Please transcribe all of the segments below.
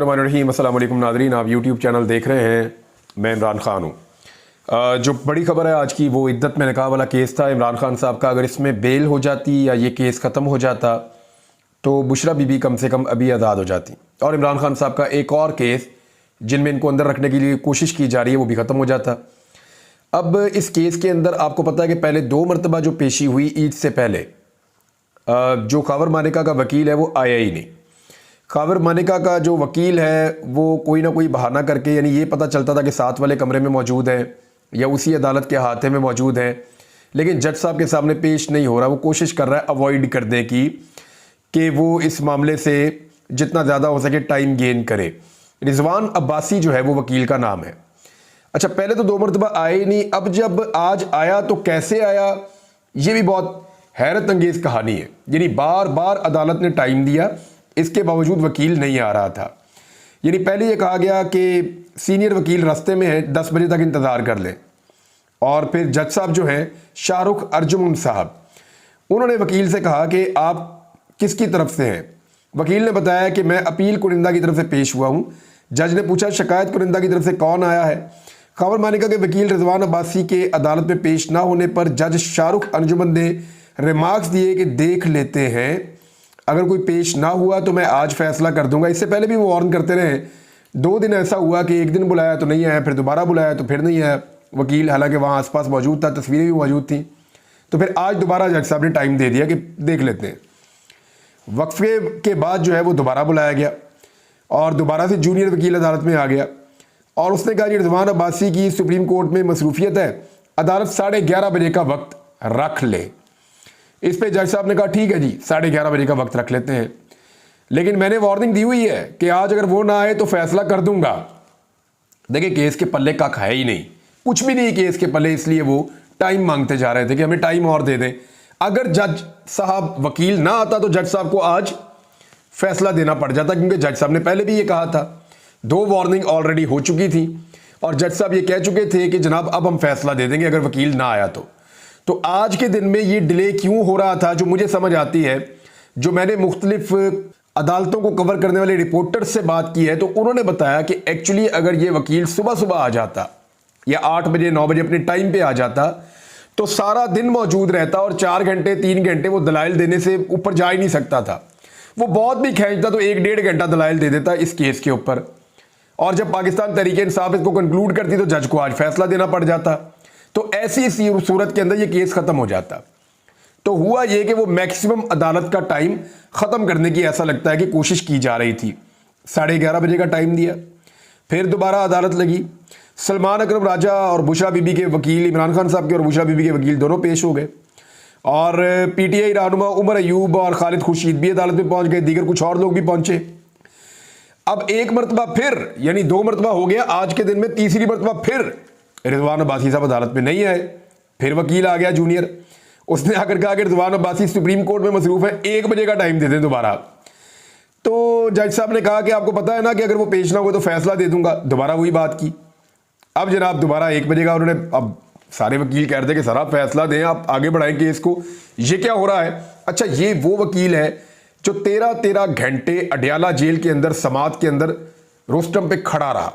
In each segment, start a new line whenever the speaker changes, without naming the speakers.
अस्सलाम वालेकुम नादरीन, आप यूट्यूब चैनल देख रहे हैं। मैं इमरान ख़ान हूँ। जो बड़ी ख़बर है आज की वो इद्दत में निकाह वाला केस था इमरान ख़ान साहब का। अगर इसमें बेल हो जाती या ये केस ख़त्म हो जाता तो बुशरा बीबी कम से कम अभी आज़ाद हो जाती और इमरान ख़ान साहब का एक और केस जिनमें इनको अंदर रखने के लिए कोशिश की जा रही है वो भी ख़त्म हो जाता। अब इस केस के अंदर आपको पता है कि पहले 2 मरतबा जो पेशी हुई ईद से पहले, जो खावर मानिका का वकील है वो आया ही नहीं। खावर मानिका का जो वकील है वो कोई ना कोई बहाना करके, यानी ये पता चलता था कि साथ वाले कमरे में मौजूद है या उसी अदालत के अहाते में मौजूद है, लेकिन जज साहब के सामने पेश नहीं हो रहा। वो कोशिश कर रहा है अवॉइड करने की कि वो इस मामले से जितना ज़्यादा हो सके टाइम गेन करे। रिजवान अब्बासी जो है वो वकील का नाम है। अच्छा, पहले तो 2 मरतबा आए ही नहीं, अब जब आज आया तो कैसे आया, ये भी बहुत हैरत अंगेज़ कहानी है। यानी बार बार अदालत ने टाइम दिया, इसके बावजूद वकील नहीं आ रहा था। यानी पहले ये कहा गया कि सीनियर वकील रास्ते में है, 10 बजे तक इंतज़ार कर लें। और फिर जज साहब जो हैं शाहरुख अर्जुमन साहब, उन्होंने वकील से कहा कि आप किसकी तरफ से हैं। वकील ने बताया कि मैं अपील कुरिंदा की तरफ से पेश हुआ हूँ। जज ने पूछा शिकायत कुरिंदा की तरफ से कौन आया है। खावर मानिका के वकील रिजवान अब्बासी के अदालत में पेश ना होने पर जज शाहरुख अर्जुमन ने रिमार्क्स दिए कि देख लेते हैं, अगर कोई पेश ना हुआ तो मैं आज फैसला कर दूंगा। इससे पहले भी वो वार्न करते रहे। 2 दिन ऐसा हुआ कि एक दिन बुलाया तो नहीं आया, फिर दोबारा बुलाया तो फिर नहीं आया वकील, हालांकि वहाँ आसपास मौजूद था, तस्वीरें भी मौजूद थी। तो फिर आज दोबारा जज साहब ने टाइम दे दिया कि देख लेते हैं। वक्फे के बाद जो है वो दोबारा बुलाया गया और दोबारा से जूनियर वकील अदालत में आ गया और उसने कहा कि रिजवान अब्बासी की सुप्रीम कोर्ट में मसरूफियत है, अदालत 11:30 बजे का वक्त रख ले। इस पे जज साहब ने कहा ठीक है जी, 11:30 बजे का वक्त रख लेते हैं, लेकिन मैंने वार्निंग दी हुई है कि आज अगर वो ना आए तो फैसला कर दूंगा। देखिए, केस के पल्ले कख है ही नहीं, कुछ भी नहीं केस के पल्ले, इसलिए वो टाइम मांगते जा रहे थे कि हमें टाइम और दे दें। अगर जज साहब वकील ना आता तो जज साहब को आज फैसला देना पड़ जाता, क्योंकि जज साहब ने पहले भी ये कहा था, 2 वार्निंग ऑलरेडी हो चुकी थी और जज साहब ये कह चुके थे कि जनाब अब हम फैसला दे देंगे अगर वकील ना आया तो आज के दिन में ये डिले क्यों हो रहा था, जो मुझे समझ आती है, जो मैंने मुख्तलिफ अदालतों को कवर करने वाले रिपोर्टर्स से बात की है तो उन्होंने बताया कि एक्चुअली अगर ये वकील सुबह सुबह आ जाता या 8 बजे 9 बजे अपने टाइम पे आ जाता तो सारा दिन मौजूद रहता और 4 घंटे 3 घंटे वो दलाइल देने से ऊपर जा ही नहीं सकता था। वो बहुत भी खींचता तो 1-1.5 घंटा दलाइल दे देता इस केस के ऊपर, और जब पाकिस्तान तहरीक इंसाफ इसको कंक्लूड करती तो जज को आज फैसला देना पड़ जाता। तो ऐसी सूरत के अंदर ये केस खत्म हो जाता। तो हुआ ये कि वो मैक्सिमम अदालत का टाइम खत्म करने की ऐसा लगता है कि कोशिश की जा रही थी। 11:30 बजे का टाइम दिया, फिर दोबारा अदालत लगी। सलमान अकरम राजा और बुशरा बीबी के वकील, इमरान खान साहब के और बुशरा बीबी के वकील दोनों पेश हो गए और पीटीआई रहनुमा उमर अयूब और खालिद खुर्शीद भी अदालत में पहुंच गए, दीगर कुछ और लोग भी पहुंचे। अब एक मरतबा फिर, यानी 2 मरतबा हो गया, आज के दिन में तीसरी मरतबा फिर रिजवान अब्बासी साहब अदालत में नहीं आए। फिर वकील आ गया जूनियर, उसने आकर कहा कि रिजवान अब्बासी सुप्रीम कोर्ट में मसरूफ है, 1 बजे का टाइम दे दें दोबारा। तो जज साहब ने कहा कि आपको पता है ना कि अगर वो पेश ना हो तो फैसला दे दूंगा। दोबारा वही बात की। अब जनाब दोबारा 1 बजे का उन्होंने, अब सारे वकील कह रहे थे कि सर आप फैसला दें, आप आगे बढ़ाएं केस को, ये क्या हो रहा है। अच्छा, ये वो वकील है जो 13 घंटे अडयाला जेल के अंदर समात के अंदर रोस्टम पे खड़ा रहा।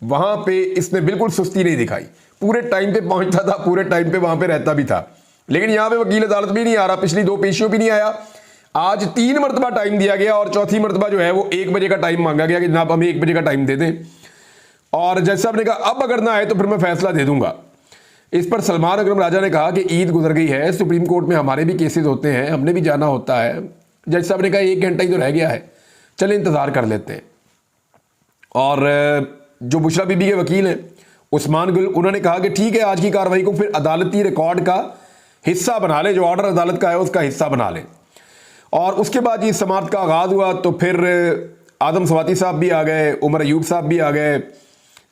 वहां पे इसने बिल्कुल सुस्ती नहीं दिखाई, पूरे टाइम पे पहुंचता था, पूरे टाइम पे वहां पे रहता भी था। लेकिन यहां पे वकील अदालत भी नहीं आ रहा, पिछली 2 पेशियों भी नहीं आया। आज 3 मरतबा टाइम दिया गया और चौथी मरतबा जो है वो 1 बजे का टाइम मांगा गया कि जनाब हमें 1 बजे का टाइम दे दें। और जज साहब ने कहा अब अगर ना आए तो फिर मैं फैसला दे दूंगा। इस पर सलमान अकरम राजा ने कहा कि ईद गुजर गई है, सुप्रीम कोर्ट में हमारे भी केसेस होते हैं, हमने भी जाना होता है। जज साहब ने कहा 1 घंटा ही तो रह गया है, चले इंतजार कर लेते हैं। और जो बुशरा बीबी के वकील हैं उस्मान गुल, उन्होंने कहा कि ठीक है, आज की कार्रवाई को फिर अदालती रिकॉर्ड का हिस्सा बना लें, जो ऑर्डर अदालत का है उसका हिस्सा बना लें। और उसके बाद ये समात का आगाज़ हुआ तो फिर आदम सवाती साहब भी आ गए, उमर अयूब साहब भी आ गए,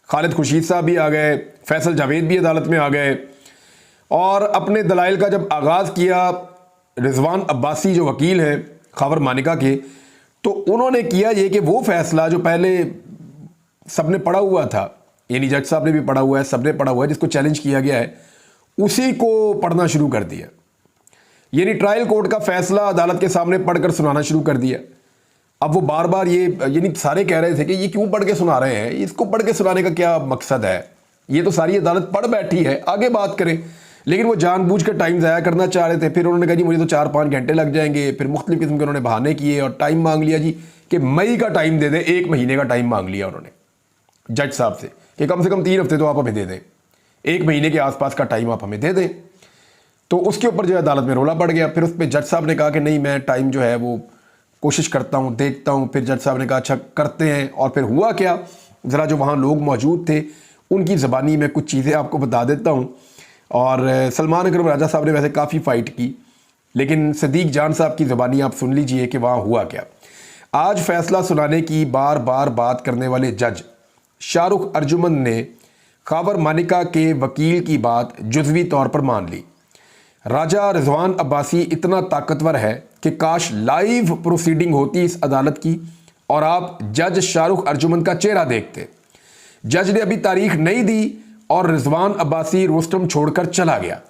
खालिद खुर्शीद साहब भी आ गए, फैसल जावेद भी अदालत में आ गए। और अपने दलाइल का जब आगाज़ किया रिजवान अब्बासी जो वकील हैं खावर मानिका के, तो उन्होंने किया ये कि वो फैसला जो पहले सबने पढ़ा हुआ था, यानी जज साहब ने भी पढ़ा हुआ है, सबने पढ़ा हुआ है, जिसको चैलेंज किया गया है, उसी को पढ़ना शुरू कर दिया। यानी ट्रायल कोर्ट का फैसला अदालत के सामने पढ़कर सुनाना शुरू कर दिया। अब वो बार बार ये यानी सारे कह रहे थे कि ये क्यों पढ़ के सुना रहे हैं, इसको पढ़ के सुनाने का क्या मकसद है, ये तो सारी अदालत पढ़ बैठी है, आगे बात करें। लेकिन वो जानबूझ के टाइम ज़ाया करना चाह रहे थे। फिर उन्होंने कहा जी मुझे तो 4-5 घंटे लग जाएंगे। फिर मुख्तलिफ किस्म के उन्होंने बहाने किए और टाइम मांग लिया जी कि मई का टाइम दे दें, 1 महीने का टाइम मांग लिया उन्होंने जज साहब से कम 3 हफ्ते तो आप हमें दे दें, 1 महीने के आसपास का टाइम आप हमें दे दें। तो उसके ऊपर जो है अदालत में रोला पड़ गया। फिर उस पर जज साहब ने कहा कि नहीं, मैं टाइम जो है वो कोशिश करता हूँ, देखता हूँ। फिर जज साहब ने कहा अच्छा करते हैं। और फिर हुआ क्या, ज़रा जो वहाँ लोग मौजूद थे उनकी ज़बानी में कुछ चीज़ें आपको बता देता हूँ। और सलमान अकरम राजा साहब ने वैसे काफ़ी फ़ाइट की, लेकिन सदीक जान साहब की ज़बानी आप सुन लीजिए कि वहाँ हुआ क्या। आज फैसला सुनाने की बार बार बात करने वाले जज शाहरुख अर्जुमन ने खैबर मानिका के वकील की बात जुज़वी तौर पर मान ली। राजा रिजवान अब्बासी इतना ताकतवर है कि काश लाइव प्रोसीडिंग होती इस अदालत की और आप जज शाहरुख अर्जुमन का चेहरा देखते। जज ने अभी तारीख नहीं दी और रिजवान अब्बासी रोस्टम छोड़कर चला गया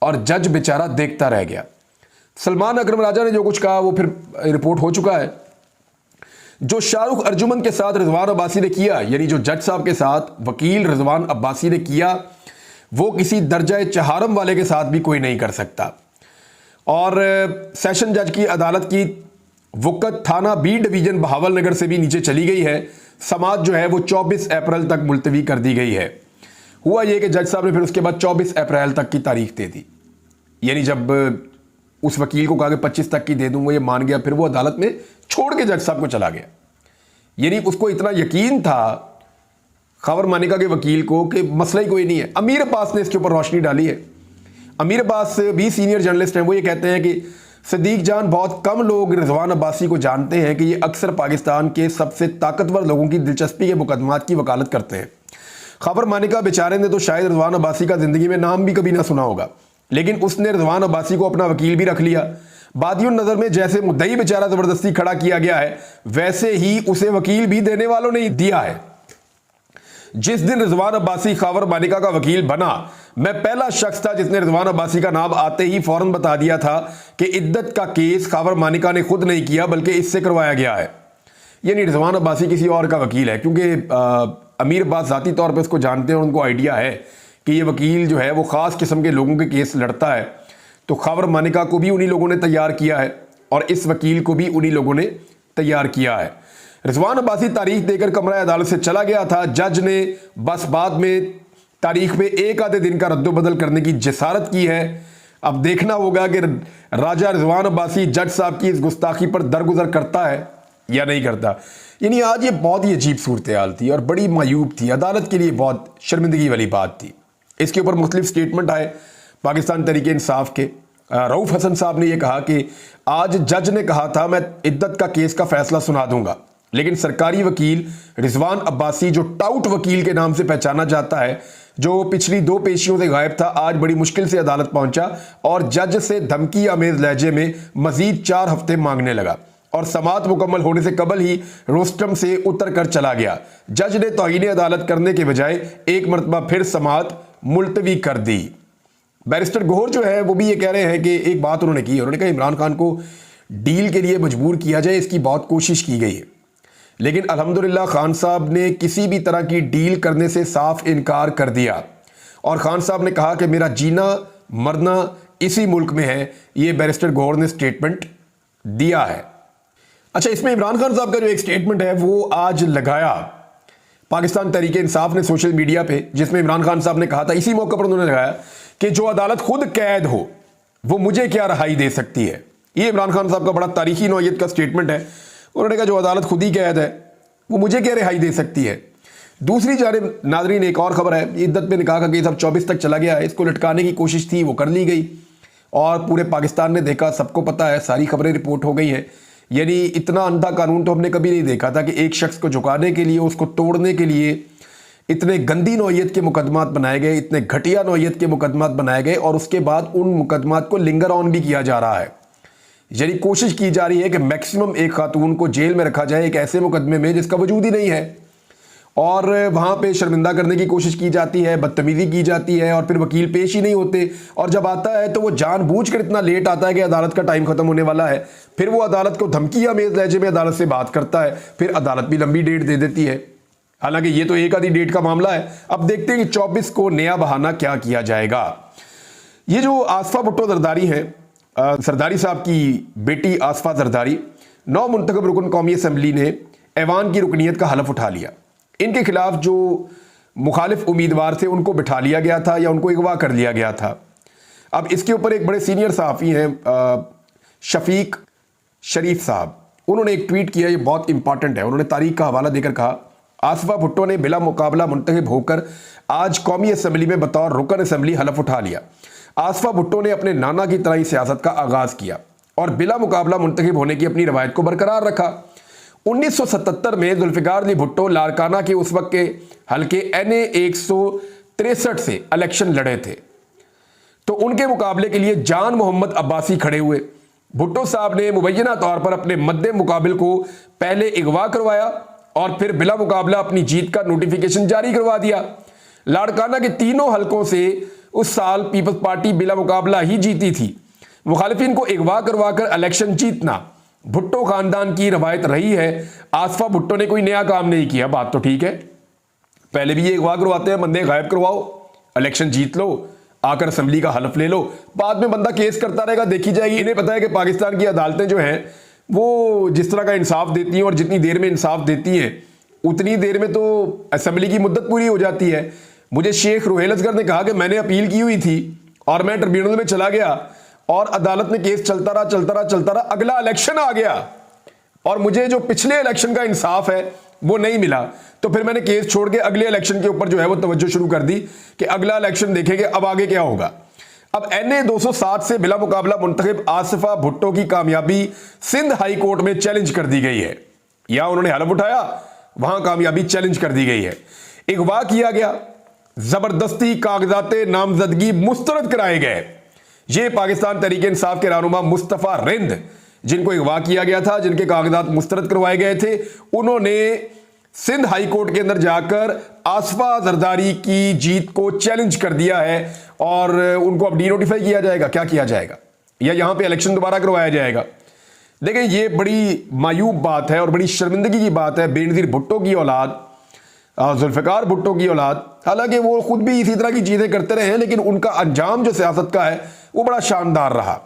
और जज बेचारा देखता रह गया। सलमान अकरम राजा ने जो कुछ कहा वो फिर रिपोर्ट हो चुका है। जो शाहरुख अर्जुमन के साथ रिजवान अब्बासी ने किया, यानी जो जज साहब के साथ वकील रिजवान अब्बासी ने किया, वो किसी दर्जा चहारम वाले के साथ भी कोई नहीं कर सकता। और सेशन जज की अदालत की वक़्त थाना बी डिवीज़न बहावल नगर से भी नीचे चली गई है। समाअत जो है वो 24 अप्रैल तक मुलतवी कर दी गई है। हुआ ये कि जज साहब ने फिर उसके बाद 24 अप्रैल तक की तारीख दे दी, यानी जब उस वकील को कहा कि 25 तक की दे दूंगा, ये मान गया। फिर वो अदालत में छोड़ के जज साहब को चला गया। यानी उसको इतना यकीन था खैबर मानिका के वकील को कि मसला ही कोई नहीं है। अमीर अब्बास ने इसके ऊपर रोशनी डाली है। अमीर अब्बास भी सीनियर जर्नलिस्ट हैं। वो ये कहते हैं कि सदीक जान, बहुत कम लोग रिजवान अब्बासी को जानते हैं कि ये अक्सर पाकिस्तान के सबसे ताकतवर लोगों की दिलचस्पी के मुकदमात की वकालत करते हैं। खैबर मानिका बेचारे ने तो शायद रिजवान अब्बासी का ज़िंदगी में नाम भी कभी ना सुना होगा, लेकिन उसने रिजवान अब्बासी को अपना वकील भी रख लिया। बादियों नज़र में जैसे मुद्दई बेचारा ज़बरदस्ती खड़ा किया गया है, वैसे ही उसे वकील भी देने वालों ने दिया है। जिस दिन रिजवान अब्बासी खैबर मानिका का वकील बना, मैं पहला शख्स था जिसने रिजवान अब्बासी का नाम आते ही फौरन बता दिया था कि इद्दत का केस खैबर मानिका ने खुद नहीं किया बल्कि इससे करवाया गया है। यानी रिजवान अब्बासी किसी और का वकील है, क्योंकि अमीर अब्बास ज़ाती तौर पर इसको जानते हैं और उनको आइडिया है कि ये वकील जो है वो ख़ास किस्म के लोगों के केस लड़ता है। तो खैबर मानिका को भी उन्हीं लोगों ने तैयार किया है और इस वकील को भी उन्हीं लोगों ने तैयार किया है। रिजवान अब्बासी तारीख देकर कमरा अदालत से चला गया था। जज ने बस बाद में तारीख में एक आधे दिन का रद्दोबदल करने की जसारत की है। अब देखना होगा कि राजा रिजवान अब्बासी जज साहब की इस गुस्ताखी पर दरगुजर करता है या नहीं करता। यानी आज ये बहुत ही अजीब सूरत हाल थी और बड़ी मायूब थी, अदालत के लिए बहुत शर्मिंदगी वाली बात थी। इसके ऊपर मुख्तलिफ स्टेटमेंट आए पाकिस्तान तहरीक इंसाफ के। रऊफ हसन साहब ने यह कहा कि आज जज ने कहा था मैं इद्दत का केस का फैसला सुना दूंगा, लेकिन सरकारी वकील रिजवान अब्बासी, जो टाउट वकील के नाम से पहचाना जाता है, जो पिछली 2 पेशियों से गायब था, आज बड़ी मुश्किल से अदालत पहुंचा और जज से धमकी आमेज लहजे में मजीद 4 हफ्ते मांगने लगा और समाअत मुकम्मल होने से कबल ही रोस्टम से उतर कर चला गया। जज ने तौहीन अदालत करने के बजाय एक मरतबा फिर समाअत मुलतवी कर दी। बैरिस्टर गौहर जो है वो भी ये कह रहे हैं कि एक बात उन्होंने की, उन्होंने कहा इमरान खान को डील के लिए मजबूर किया जाए, इसकी बहुत कोशिश की गई है, लेकिन अल्हम्दुलिल्लाह खान साहब ने किसी भी तरह की डील करने से साफ इनकार कर दिया और खान साहब ने कहा कि मेरा जीना मरना इसी मुल्क में है। ये बैरिस्टर गौहर ने स्टेटमेंट दिया है। अच्छा, इसमें इमरान खान साहब का जो एक स्टेटमेंट है वो आज लगाया पाकिस्तान तहरीक इंसाफ ने सोशल मीडिया पे, जिसमें इमरान खान साहब ने कहा था, इसी मौके पर उन्होंने लगाया कि जो अदालत खुद कैद हो वो मुझे क्या रहाई दे सकती है। ये इमरान खान साहब का बड़ा तारीखी नौयत का स्टेटमेंट है। उन्होंने कहा जो अदालत खुद ही कैद है वो मुझे क्या रिहाई दे सकती है। दूसरी जानिब नाजरीन एक और खबर है, इद्दत में निकाह का केस अब 24 तक चला गया है। इसको लटकाने की कोशिश थी, वो कर ली गई और पूरे पाकिस्तान ने देखा, सबको पता है, सारी खबरें रिपोर्ट हो गई हैं। यानी इतना अंधा कानून तो हमने कभी नहीं देखा था कि एक शख्स को झुकाने के लिए, उसको तोड़ने के लिए इतने गंदी नौयत के मुकदमात बनाए गए, इतने घटिया नौयत के मुकदमात बनाए गए और उसके बाद उन मुकदमात को लिंगर ऑन भी किया जा रहा है। यानी कोशिश की जा रही है कि मैक्सिमम एक खातून को जेल में रखा जाए एक ऐसे मुकदमे में जिसका वजूद ही नहीं है और वहाँ पे शर्मिंदा करने की कोशिश की जाती है, बदतमीजी की जाती है और फिर वकील पेश ही नहीं होते। और जब आता है तो वो जानबूझकर इतना लेट आता है कि अदालत का टाइम खत्म होने वाला है, फिर वो अदालत को धमकी आमेज लहजे में अदालत से बात करता है, फिर अदालत भी लंबी डेट दे देती है। हालांकि ये तो एक आधी डेट का मामला है। अब देखते हैं कि 24 को नया बहाना क्या किया जाएगा। ये जो आसफा भुट्टो जरदारी हैं, जरदारी साहब की बेटी आसफा जरदारी, 9 मुंतखब रुकन कौमी असम्बली ने ऐवान की रुकनीत का हलफ उठा लिया। इनके खिलाफ जो मुखालिफ उम्मीदवार थे उनको बिठा लिया गया था या उनको अगवा कर लिया गया था। अब इसके ऊपर एक बड़े सीनियर सहाफ़ी हैं शफीक शरीफ साहब, उन्होंने एक ट्वीट किया, ये बहुत इंपॉर्टेंट है। उन्होंने तारीख का हवाला देकर कहा, आसफा भुट्टो ने बिला मुकाबला मुंतखब होकर आज कौमी असम्बली में बतौर रुकन असम्बली हलफ उठा लिया। आसफा भुट्टो ने अपने नाना की तरह ही सियासत का आगाज किया और बिला मुकाबला मुंतखब होने की अपनी रवायत को बरकरार रखा। 1977 में जुल्फिकार अली भुट्टो लाड़काना के उस वक्त के हल्के NA 163 से इलेक्शन लड़े थे, तो उनके मुकाबले के लिए जान मोहम्मद अब्बासी खड़े हुए। भुट्टो साहब ने मुबैना तौर पर अपने मद्दे मुकाबिल को पहले अगवा करवाया और फिर बिला मुकाबला अपनी जीत का नोटिफिकेशन जारी करवा दिया। लाड़काना के तीनों हलकों से उस साल पीपल्स पार्टी बिला मुकाबला ही जीती थी। मुखालिफिन को अगवा करवाकर इलेक्शन जीतना भुट्टो खानदान की रवायत रही है। आसफा भुट्टो ने कोई नया काम नहीं किया, बात तो ठीक है। पहले भी ये अगवा करवाते हैं, बंदे गायब करवाओ, इलेक्शन जीत लो, आकर असम्बली का हलफ ले लो, बाद में बंदा केस करता रहेगा, देखी जाएगी। इन्हें पता है कि पाकिस्तान की अदालतें जो हैं वो जिस तरह का इंसाफ देती हैं और जितनी देर में इंसाफ देती हैं उतनी देर में तो असम्बली की मुद्दत पूरी हो जाती है। मुझे शेख रुहेल असगर ने कहा कि मैंने अपील की हुई थी और मैं ट्रिब्यूनल में चला गया और अदालत में केस चलता रहा, अगला इलेक्शन आ गया और मुझे जो पिछले इलेक्शन का इंसाफ है वो नहीं मिला, तो फिर मैंने केस छोड़ के अगले इलेक्शन के ऊपर जो है वो तवज्जो शुरू कर दी कि अगला इलेक्शन देखेंगे अब आगे क्या होगा। अब NA 260 से बिला मुकाबला मुंतखब आसफा भुट्टो की कामयाबी सिंध हाई कोर्ट में चैलेंज कर दी गई है। या उन्होंने हलफ उठाया, वहां कामयाबी चैलेंज कर दी गई है। अगवा किया गया, जबरदस्ती कागजाते नामजदगी मुस्तरद कराए गए। ये पाकिस्तान तहरीक इंसाफ के रहनुमा मुस्तफ़ा रिंद, जिनको अगवा किया गया था, जिनके कागजात मुस्तरद करवाए गए थे, उन्होंने सिंध हाई कोर्ट के अंदर जाकर आसफा जरदारी की जीत को चैलेंज कर दिया है और उनको अब डीनोटिफाई किया जाएगा। क्या किया जाएगा? या यहां पे इलेक्शन दोबारा करवाया जाएगा? देखिए, ये बड़ी मायूब बात है और बड़ी शर्मिंदगी की बात है। बेनज़ीर भुट्टो की औलाद, जुल्फ़िकार भुट्टो की औलाद, हालांकि वो खुद भी इसी तरह की चीजें करते रहे हैं, लेकिन उनका अंजाम जो सियासत का है वो बड़ा शानदार रहा।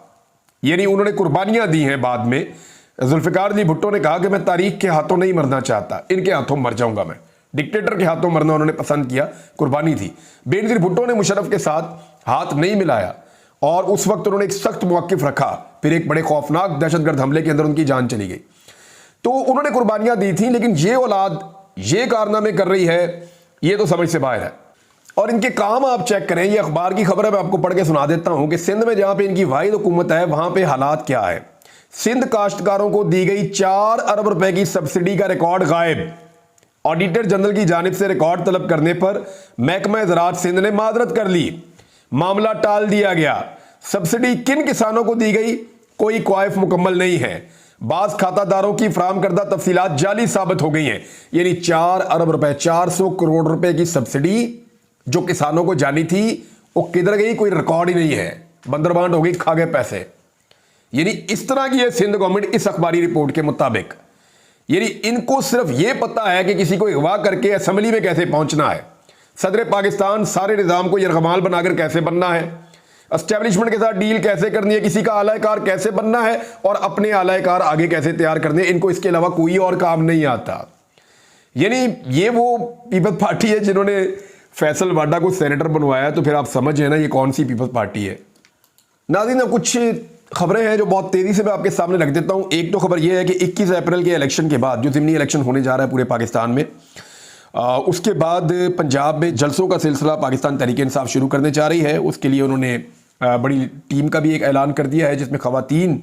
यानी उन्होंने कुर्बानियां दी हैं बाद में। जुल्फ़िकार अली भुट्टो ने कहा कि मैं तारीख के हाथों नहीं मरना चाहता, इनके हाथों मर जाऊंगा मैं। डिक्टेटर के हाथों मरना उन्होंने पसंद किया, कुर्बानी थी। बेनज़ीर भुट्टो ने मुशर्रफ के साथ हाथ नहीं मिलाया और उस वक्त उन्होंने एक सख्त मौक़िफ़ रखा। फिर एक बड़े खौफनाक दहशतगर्द हमले के अंदर उनकी जान चली गई। तो उन्होंने कुर्बानियां दी थी, लेकिन ये औलाद ये कारनामे कर रही है, ये तो समझ से बाहर है। और इनके काम आप चेक करें, ये अखबार की खबर है, मैं आपको पढ़ के सुना देता हूं कि सिंध में जहां पे इनकी वाहिद हुकूमत है वहां पे हालात क्या है। सिंध काश्तकारों को दी गई 4 अरब रुपए की सब्सिडी का रिकॉर्ड गायब। ऑडिटर जनरल की जानिब से रिकॉर्ड तलब करने पर महकमा ज़राअत सिंध ने माजरत कर ली, मामला टाल दिया गया। सब्सिडी किन किसानों को दी गई, कोई क्वाइफ मुकम्मल नहीं है। बाज खातादारों की फराम करदा तफसीलात जाली साबित हो गई हैं। यानी 4 अरब रुपए, 400 करोड़ रुपए की सब्सिडी जो किसानों को जानी थी वो किधर गई, कोई रिकॉर्ड ही नहीं है। बंदरबांट हो गई, खा गए पैसे। यानी इस तरह की है सिंध गवर्नमेंट इस अखबारी रिपोर्ट के मुताबिक। यानी इनको सिर्फ ये पता है कि किसी को अगवा करके असेंबली में कैसे पहुंचना है, सदर पाकिस्तान सारे निज़ाम को यरगमाल बनाकर कैसे बनना है, एस्टेब्लिशमेंट के साथ डील कैसे करनी है, किसी का आलाकार कैसे बनना है और अपने आलाकार आगे कैसे तैयार करने। इनको इसके अलावा कोई और काम नहीं आता। यानी ये वो पीपल्स पार्टी है जिन्होंने फैसल वाडा को सेनेटर बनवाया, तो फिर आप समझिए ना ये कौन सी पीपल्स पार्टी है। नाज़रीन, अब कुछ खबरें हैं जो बहुत तेजी से मैं आपके सामने रख देता हूं। एक तो खबर यह है कि 21 अप्रैल के इलेक्शन के बाद, जो ज़िमनी इलेक्शन होने जा रहा है पूरे पाकिस्तान में, उसके बाद पंजाब में जलसों का सिलसिला पाकिस्तान तहरीक इंसाफ शुरू करने जा रही है। उसके लिए उन्होंने बड़ी टीम का भी एक ऐलान कर दिया है जिसमें ख़वातीन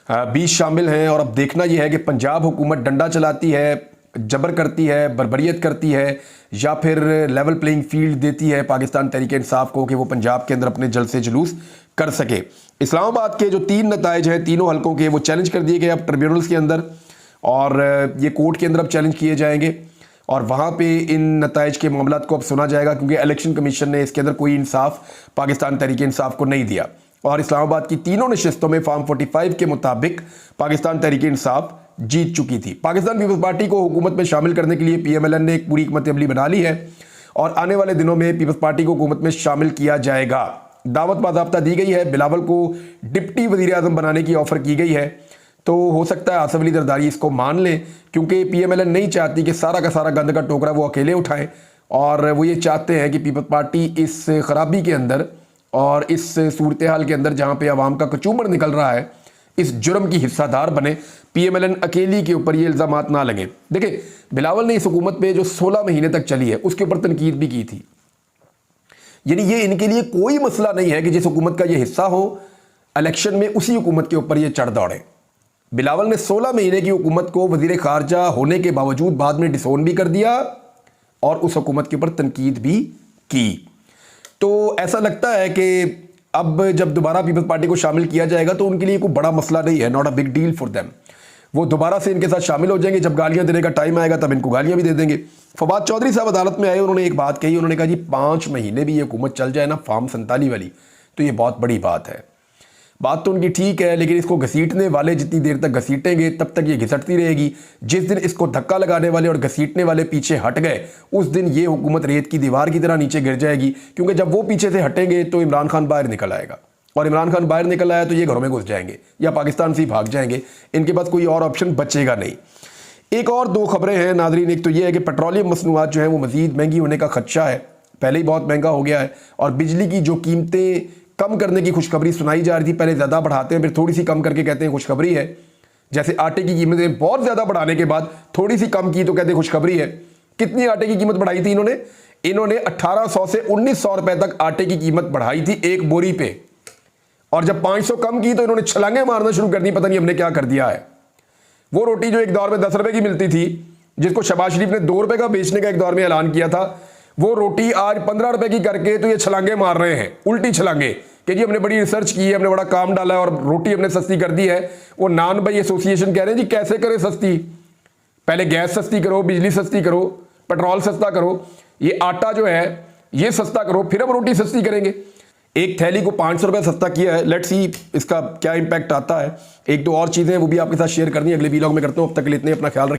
भी शामिल हैं। और अब देखना यह है कि पंजाब हुकूमत डंडा चलाती है, जबर करती है, बर्बरियत करती है, या फिर लेवल प्लेइंग फील्ड देती है पाकिस्तान तहरीक इंसाफ को कि वो पंजाब के अंदर अपने जलसे जुलूस कर सके। इस्लामाबाद के जो 3 नताइज हैं तीनों हलकों के, वो चैलेंज कर दिए गए अब ट्रिब्यूनल्स के अंदर, और ये कोर्ट के अंदर अब चैलेंज किए जाएंगे। और वहाँ पे इन नताइज के मामलात को अब सुना जाएगा, क्योंकि इलेक्शन कमीशन ने इसके अंदर कोई इंसाफ पाकिस्तान तहरीक इंसाफ को नहीं दिया। और इस्लामाबाद की तीनों नशिस्तों में फॉर्म 45 के मुताबिक पाकिस्तान तहरीक इंसाफ जीत चुकी थी। पाकिस्तान पीपल्स पार्टी को हुकूमत में शामिल करने के लिए PMLN ने एक पूरी हिकमत अमली बना ली है और आने वाले दिनों में पीपल्स पार्टी को हुकूमत में शामिल किया जाएगा। दावत बाज़ाब्ता दी गई है, बिलावल को डिप्टी वज़ीर आज़म बनाने की ऑफर की गई है। तो हो सकता है आसिफ अली जरदारी इसको मान लें, क्योंकि PMLN नहीं चाहती कि सारा का सारा गंद का टोकरा वो अकेले उठाएं, और वो ये चाहते हैं कि पीपल्स पार्टी इस खराबी के अंदर और इस सूरत हाल के अंदर जहाँ पे अवाम का कचूमर निकल रहा है, इस जुर्म की हिस्सादार बने। PMLN अकेली के ऊपर ये इल्ज़ामात ना लगे। देखिए, बिलावल ने इस हुकूमत पे जो 16 महीने तक चली है उसके ऊपर तनकीद भी की थी। यानी ये इनके लिए कोई मसला नहीं है कि जिस हुकूमत का ये हिस्सा हो इलेक्शन में उसी हुकूमत के ऊपर ये चढ़ दौड़े। बिलावल ने 16 महीने की हुकूमत को वजीर खारजा होने के बावजूद बाद में डिसोन भी कर दिया और उस हुकूमत के ऊपर तनकीद भी की। तो ऐसा लगता है कि अब जब दोबारा पीपल्स पार्टी को शामिल किया जाएगा तो उनके लिए कोई बड़ा मसला नहीं है, not a big deal for them. वो दोबारा से इनके साथ शामिल हो जाएंगे, जब गालियां देने का टाइम आएगा तब इनको गालियां भी दे देंगे। फवाद चौधरी साहब अदालत में आए, उन्होंने एक बात कही, उन्होंने कहा जी 5 महीने भी ये हुकूमत चल जाए ना फॉर्म 47 वाली, तो ये बहुत बड़ी बात है। बात तो उनकी ठीक है, लेकिन इसको घसीटने वाले जितनी देर तक घसीटेंगे तब तक ये घिसटती रहेगी। जिस दिन इसको धक्का लगाने वाले और घसीटने वाले पीछे हट गए उस दिन ये हुकूमत रेत की दीवार की तरह नीचे गिर जाएगी, क्योंकि जब वो पीछे से हटेंगे तो इमरान खान बाहर निकल आएगा, और इमरान खान बाहर निकल आया तो ये घरों में घुस जाएंगे या पाकिस्तान से ही भाग जाएंगे। इनके पास कोई और ऑप्शन बचेगा नहीं। एक और 2 खबरें हैं नाजरीन। एक तो ये है कि पेट्रोलियम मसनूआत जो है वो मजीद महंगी होने का खदशा है, पहले ही बहुत महंगा हो गया है, और बिजली की जो कीमतें कम करने की खुशखबरी सुनाई जा रही थी, पहले ज़्यादा बढ़ाते हैं फिर थोड़ी सी कम करके कहते हैं खुशखबरी है। जैसे आटे की कीमतें बहुत ज़्यादा बढ़ाने के बाद थोड़ी सी कम की तो कहते हैं खुशखबरी है। कितनी आटे की कीमत बढ़ाई थी इन्होंने? 1800 से 1900 रुपए तक आटे की कीमत बढ़ाई थी एक बोरी पे, और जब 500 कम की तो इन्होंने छलांगे मारना शुरू कर दी, पता नहीं हमने क्या कर दिया है। वो रोटी जो एक दौर में 10 रुपए की मिलती थी, जिसको शहबाज शरीफ ने 2 रुपए का बेचने का एक दौर में ऐलान किया था, वो रोटी आज 15 रुपए की करके तो ये छलांगे मार रहे हैं, उल्टी छलांगे कि जी हमने बड़ी रिसर्च की है, हमने बड़ा काम डाला है और रोटी हमने सस्ती कर दी है। वो नान भाई एसोसिएशन कह रहे हैं जी कैसे करें सस्ती, पहले गैस सस्ती करो, बिजली सस्ती करो, पेट्रोल सस्ता करो, ये आटा जो है ये सस्ता करो, फिर हम रोटी सस्ती करेंगे। एक थैली को 500 रुपये सस्ता किया है। लेट्स सी इसका क्या इंपैक्ट आता है। 1-2 और चीज़ें वो भी आपके साथ शेयर करनी है अगले वीलॉग में करता हूँ। अब तक के लिए इतने, अपना ख्याल रखें।